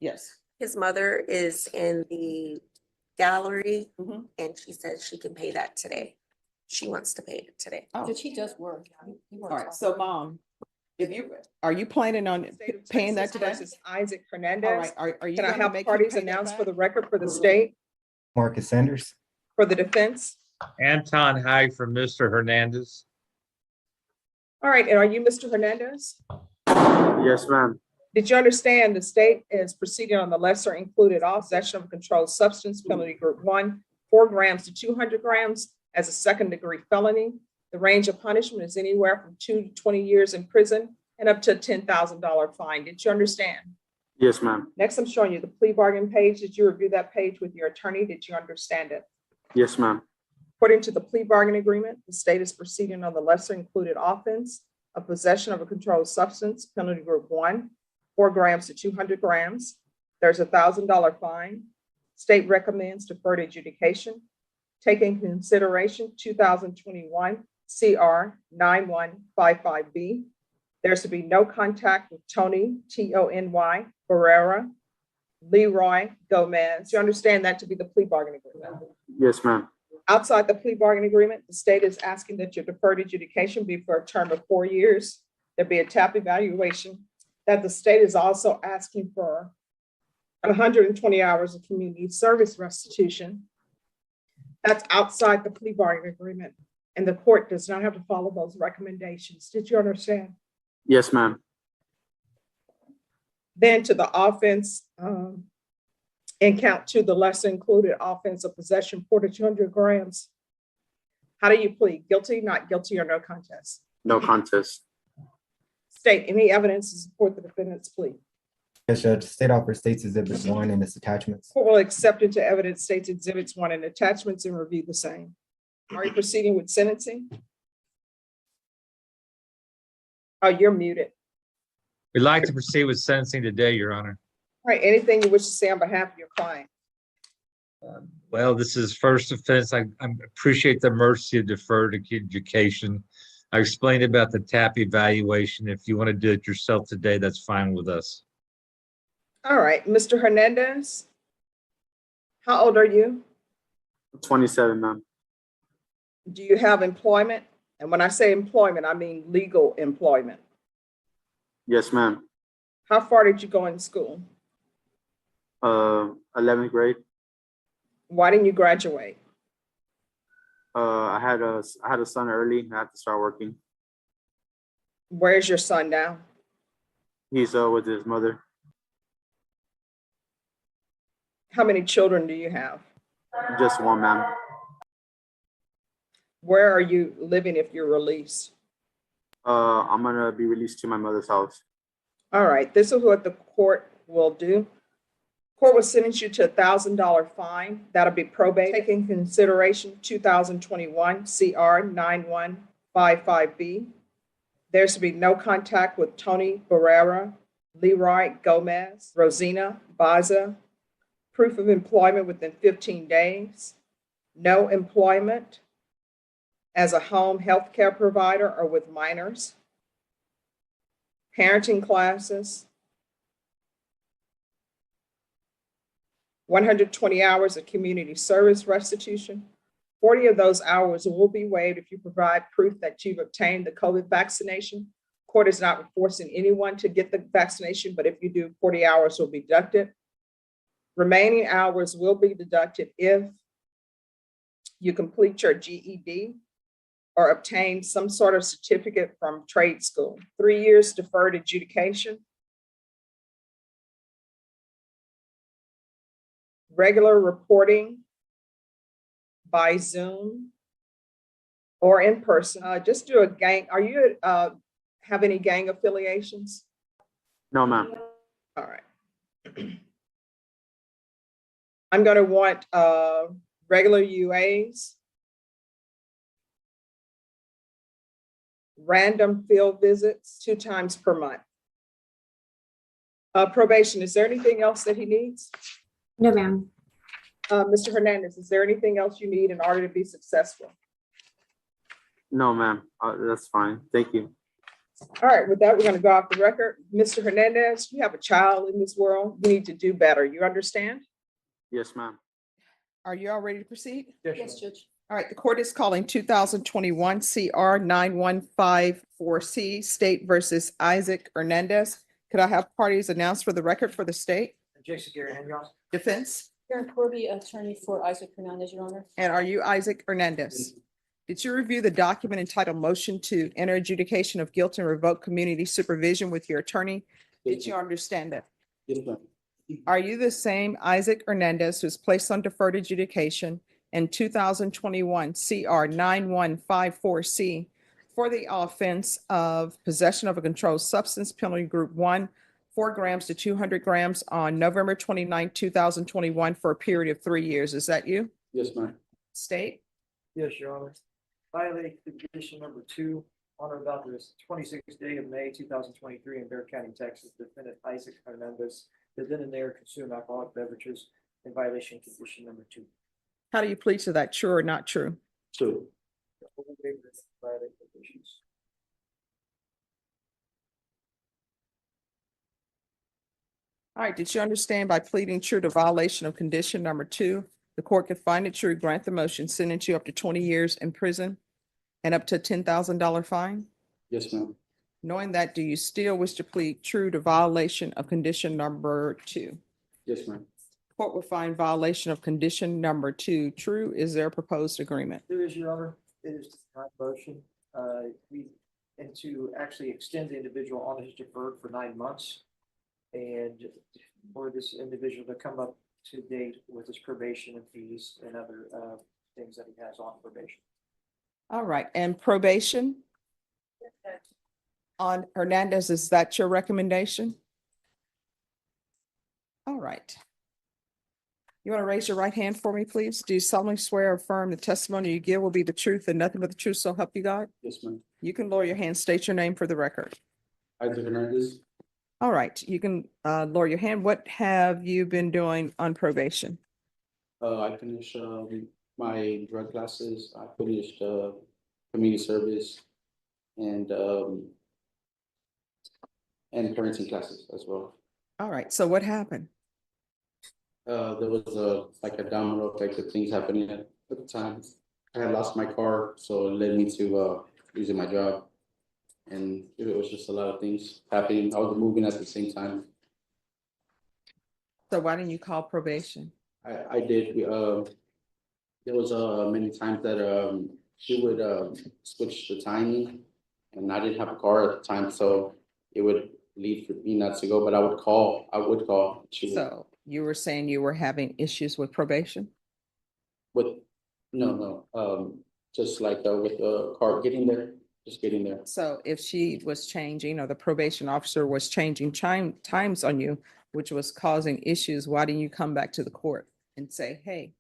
Yes. His mother is in the gallery Mhm. and she says she can pay that today. She wants to pay it today. Oh, Did he just work? all right. So Mom, are you planning on State of paying that Texas today? versus Isaac Hernandez. All right, are you Can I gonna have make him parties pay that announced for back? the record for the state, Marcus Sanders. for the defense? Anton Haig for Mr. Hernandez. All right, and are you Mr. Hernandez? Yes, ma'am. Did you understand the state is proceeding on the lesser included possession of a controlled substance penalty group 1, 4 grams to 200 grams as a second degree felony? The range of punishment is anywhere from 2 to 20 years in prison and up to a $10,000 fine. Did you understand? Yes, ma'am. Next, I'm showing you the plea bargain page. Did you review that page with your attorney? Did you understand it? Yes, ma'am. According to the plea bargain agreement, the state is proceeding on the lesser included offense of possession of a controlled substance, penalty group 1, 4 grams to 200 grams. There's a $1,000 fine. State recommends deferred adjudication. Taking into consideration 2021 CR 9155B. There's to be no contact with Tony, Tony Barrera, Leroy Gomez. You understand that to be the plea bargain agreement? Yes, ma'am. Outside the plea bargain agreement, the state is asking that your deferred adjudication be for a term of 4 years. There be a TAP evaluation, that the state is also asking for 120 hours of community service restitution. That's outside the plea bargain agreement, and the court does not have to follow those recommendations. Did you understand? Yes, ma'am. Then to the offense, in count 2, the lesser included offense of possession 4 to 200 grams. How do you plead? Guilty, not guilty, or no contest? No contest. State any evidence to support the defendant's plea. Yes, Judge. State offers states exhibits 1 and its attachments. Court will accept into evidence states exhibits 1 and attachments and review the same. Are you proceeding with sentencing? Oh, you're muted. We'd like to proceed with sentencing today, Your Honor. All right, anything you wish to say on behalf of your client? Well, this is first offense. I appreciate the mercy of deferred adjudication. I explained about the TAP evaluation. If you want to do it yourself today, that's fine with us. All right, Mr. Hernandez, how old are you? 27, ma'am. Do you have employment? And when I say employment, I mean legal employment. Yes, ma'am. How far did you go in school? 11th grade. Why didn't you graduate? I had a son early. I had to start working. Where's your son now? He's with his mother. How many children do you have? Just one, ma'am. Where are you living if you're released? I'm gonna be released to my mother's house. All right, this is what the court will do. Court will sentence you to a $1,000 fine. That'll be probate. Taking into consideration 2021 CR 9155B. There's to be no contact with Tony Barrera, Leroy Gomez, Rosina Baza. Proof of employment within 15 days. No employment as a home health care provider or with minors. Parenting classes. 120 hours of community service restitution. 40 of those hours will be waived if you provide proof that you've obtained the COVID vaccination. Court is not forcing anyone to get the vaccination, but if you do, 40 hours will be deducted. Remaining hours will be deducted if you complete your GED or obtain some sort of certificate from trade school. 3 years deferred adjudication. Regular reporting by Zoom or in person. Just do a gang. Are you have any gang affiliations? No, ma'am. All right. I'm going to want regular UAs, random field visits 2 times per month. Probation, is there anything else that he needs? No, ma'am. Mr. Hernandez, is there anything else you need in order to be successful? No, ma'am. That's fine. Thank you. All right, with that, we're gonna go off the record. Mr. Hernandez, you have a child in this world. You need to do better. You understand? Yes, ma'am. Are you all ready to proceed? Yes, Judge. All right, the court is calling 2021 CR 9154C, State versus Isaac Hernandez. Could I have parties announced for the record for the state? Jason Gary, and y'all. Defense? Karen Corby, attorney for Isaac Hernandez, Your Honor. And are you Isaac Hernandez? Did you review the document entitled Motion to Enter Adjudication of Guilt and Revoke Community Supervision with your attorney? Did you understand it? Yes, ma'am. Are you the same Isaac Hernandez who was placed on deferred adjudication in 2021 CR 9154C for the offense of possession of a controlled substance, penalty group 1, 4 grams to 200 grams on November 29, 2021 for a period of 3 years? Is that you? Yes, ma'am. State? Yes, Your Honor. Violated condition number 2 on or about the 26th day of May, 2023 in Bear County, Texas. Defendant Isaac Hernandez did then and there consume alcoholic beverages in violation of condition number 2. How do you plead to that? True or not true? True. Violated conditions. All right, did you understand by pleading true to violation of condition number 2, the court could find it true, grant the motion, sentence you up to 20 years in prison and up to a $10,000 fine? Yes, ma'am. Knowing that, do you still wish to plead true to violation of condition number 2? Yes, ma'am. Court will find violation of condition number 2 true. Is there a proposed agreement? There is, Your Honor. It is the motion. And to actually extend the individual on his deferred for 9 months. And for this individual to come up to date with his probation and fees and other things that he has on probation. All right, and probation on Hernandez, is that your recommendation? All right. You want to raise your right hand for me, please? Do you solemnly swear or affirm the testimony you give will be the truth and nothing but the truth, so help you God? Yes, ma'am. You can lower your hand, state your name for the record. Isaac Hernandez. All right, you can lower your hand. What have you been doing on probation? I finished my drug classes. I finished community service and parenting classes as well. All right, so what happened? There was like a domino effect of things happening at the time. I had lost my car, so it led me to losing my job. And it was just a lot of things happening. I was moving at the same time. So why didn't you call probation? I did. There was many times that she would switch the timing, and I didn't have a car at the time, so it would lead for me not to go. But I would call. She would, So you were saying you were having issues with probation? with no, just like with the car getting there, just getting there. So if she was changing or the probation officer was changing times on you, which was causing issues, why didn't you come back to the court and say, hey,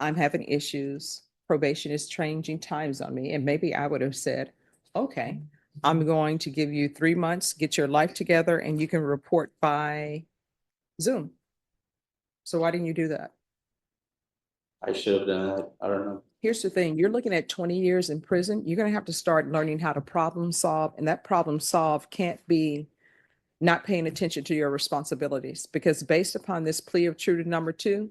I'm having issues, probation is changing times on me? And maybe I would have said, okay, I'm going to give you 3 months, get your life together, and you can report by Zoom. So why didn't you do that? I should have done that. I don't know. Here's the thing, you're looking at 20 years in prison. You're going to have to start learning how to problem solve, and that problem solve can't be not paying attention to your responsibilities, because based upon this plea of true to number 2,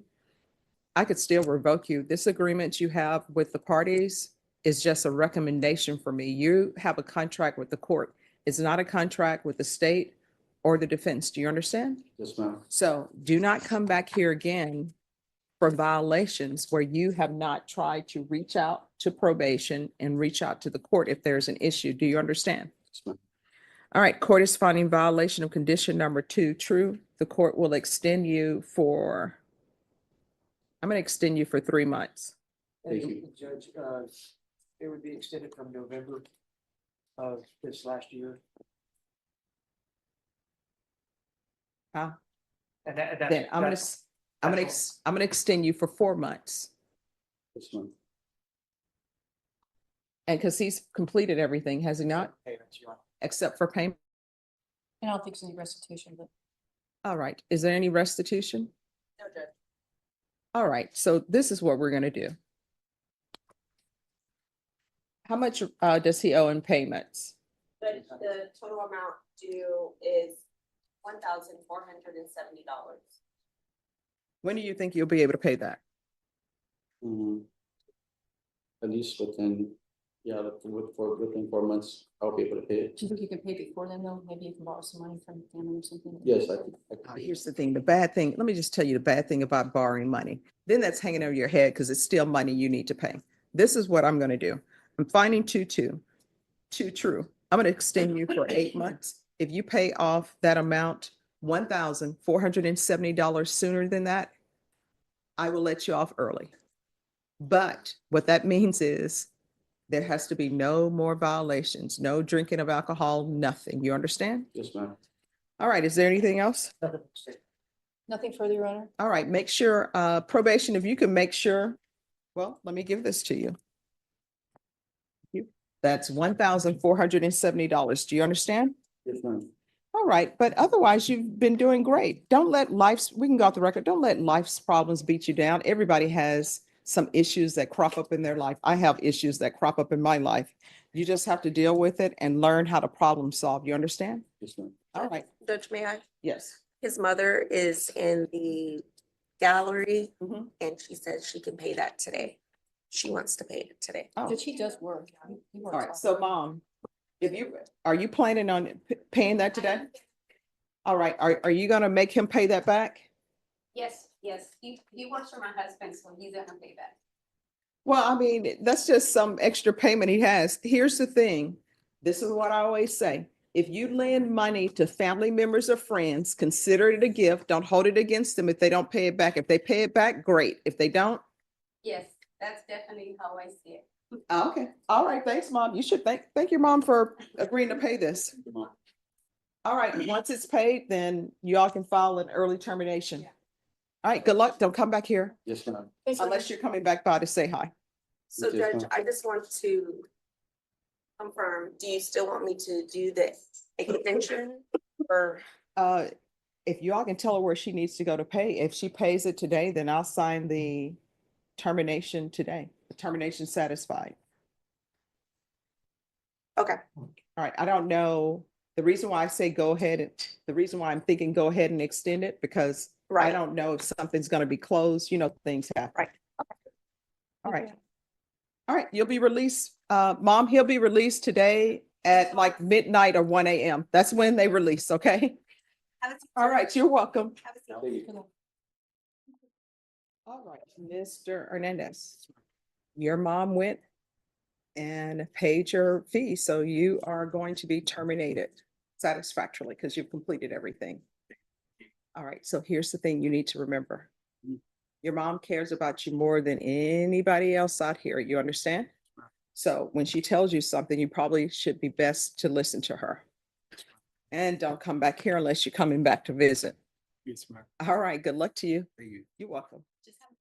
I could still revoke you. This agreement you have with the parties is just a recommendation for me. You have a contract with the court. It's not a contract with the state or the defense. Do you understand? Yes, ma'am. So do not come back here again for violations where you have not tried to reach out to probation and reach out to the court if there's an issue. Do you understand? Yes, ma'am. All right, court is finding violation of condition number 2 true. The court will extend you for, I'm going to extend you for 3 months. Thank you. Judge, it would be extended from November of this last year. Huh? And that's. Then I'm going to extend you for 4 months. Yes, ma'am. And because he's completed everything, has he not? Payments, Your Honor. Except for payment. I don't think it's any restitution, but. All right. Is there any restitution? No, Judge. All right. So this is what we're going to do. How much does he owe in payments? But the total amount due is $1,470. When do you think you'll be able to pay that? At least within, within 4 months, I'll be able to pay it. Do you think you can pay before then though? Maybe you can borrow some money from family or something? Yes, I think. Here's the thing, the bad thing, let me just tell you the bad thing about borrowing money. Then that's hanging over your head because it's still money you need to pay. This is what I'm going to do. I'm finding two true. I'm going to extend you for 8 months. If you pay off that amount, $1,470 sooner than that, I will let you off early. But what that means is there has to be no more violations, no drinking of alcohol, nothing. You understand? Yes, ma'am. All right. Is there anything else? Nothing further, Your Honor? All right. Make sure, probation, if you can make sure, well, let me give this to you. That's $1,470. Do you understand? Yes, ma'am. All right. But otherwise, you've been doing great. Don't let we can go off the record. Don't let life's problems beat you down. Everybody has some issues that crop up in their life. I have issues that crop up in my life. You just have to deal with it and learn how to problem solve. You understand? Yes, ma'am. All right. Judge, may I? Yes. His mother is in the gallery Mhm. and she says she can pay that today. She wants to pay it today. Oh, But she does work. He works all right. hard. So Mom, are you planning on paying that today? All right. Are you going to make him pay that back? Yes, he works for my husband, so he's gonna pay that. Well, I mean, that's just some extra payment he has. Here's the thing. This is what I always say. If you lend money to family members or friends, consider it a gift. Don't hold it against them if they don't pay it back. If they pay it back, great. If they don't, Yes, that's definitely how I see it. okay. All right. Thanks, Mom. You should thank your mom for agreeing to pay this. Thank you, ma'am. All right. Once it's paid, then you all can file an early termination. All right. Good luck. Don't come back here Yes, ma'am. Thank you. unless you're coming back by to say hi. So Yes, Judge, ma'am. I just want to confirm, do you still want me to do the extension or? If you all can tell her where she needs to go to pay, if she pays it today, then I'll sign the termination today. The termination satisfied. Okay, All right. I don't know. The reason why I say go ahead and the reason why I'm thinking go ahead and extend it because I right. don't know if something's going to be closed. You know, things happen. Right. All right. All right. You'll be released. Mom, he'll be released today at like midnight or 1 a.m. That's when they release. Okay. Have a seat, All Judge. right. You're welcome. Have a seat. Thank you. All right, Mr. Hernandez, your mom went and paid your fee, so you are going to be terminated satisfactorily because you've completed everything. All right, so here's the thing you need to remember. Your mom cares about you more than anybody else out here. You understand? So when she tells you something, you probably should be best to listen to her. And don't come back here unless you're coming back to visit. Yes, ma'am. All right, good luck to you. Thank you. You're welcome. Just have